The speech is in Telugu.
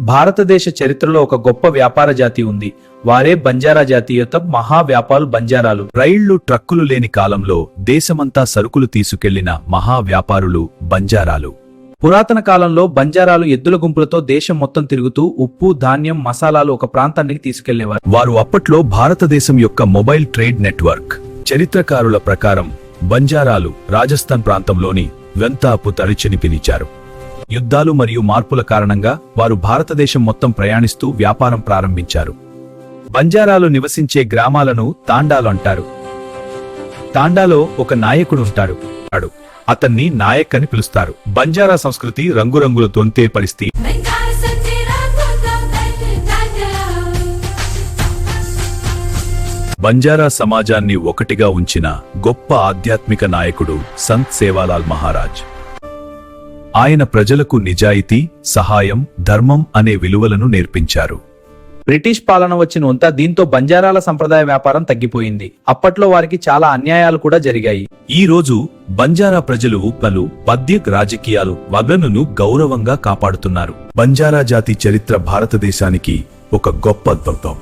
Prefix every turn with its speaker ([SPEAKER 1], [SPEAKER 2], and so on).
[SPEAKER 1] భారతదేశ చరిత్రలో ఒక గొప్ప వ్యాపార జాతి ఉంది. వారే బంజారా జాతీయత మహా వ్యాపారులు బంజారాలు.
[SPEAKER 2] రైళ్లు ట్రక్కులు లేని కాలంలో దేశమంతా సరుకులు తీసుకెళ్లిన మహా వ్యాపారులు బంజారాలు.
[SPEAKER 1] పురాతన కాలంలో బంజారాలు ఎద్దుల గుంపులతో దేశం మొత్తం తిరుగుతూ ఉప్పు, ధాన్యం, మసాలాలు ఒక ప్రాంతానికి తీసుకెళ్లేవారు.
[SPEAKER 2] వారు అప్పట్లో భారతదేశం యొక్క మొబైల్ ట్రేడ్ నెట్వర్క్. చరిత్రకారుల ప్రకారం బంజారాలు రాజస్థాన్ ప్రాంతంలోని వెంతాపు తరిచిని పిలిచారు. యుద్ధాలు మరియు మార్పుల కారణంగా వారు భారతదేశం మొత్తం ప్రయాణిస్తూ వ్యాపారం ప్రారంభించారు. బంజారాలు నివసించే గ్రామాలను తాండాలు అంటారు. తాండాలో ఒక నాయకుడు ఉంటాడు. అతన్ని నాయక్ అని పిలుస్తారు. బంజారా సంస్కృతి రంగురంగులతో పరిస్థితి. బంజారా సమాజాన్ని ఒకటిగా ఉంచిన గొప్ప ఆధ్యాత్మిక నాయకుడు సంత్ సేవాలాల్ మహారాజ్. ఆయన ప్రజలకు నిజాయితీ, సహాయం, ధర్మం అనే విలువలను నేర్పించారు.
[SPEAKER 1] బ్రిటిష్ పాలన వచ్చినంత దీంతో బంజారాల సంప్రదాయ వ్యాపారం తగ్గిపోయింది. అప్పట్లో వారికి చాలా అన్యాయాలు కూడా జరిగాయి.
[SPEAKER 2] ఈ రోజు బంజారా ప్రజలు పలు పద్యక్ రాజకీయాలు వగనును గౌరవంగా కాపాడుతున్నారు. బంజారా జాతి చరిత్ర భారతదేశానికి ఒక గొప్ప అద్భుతం.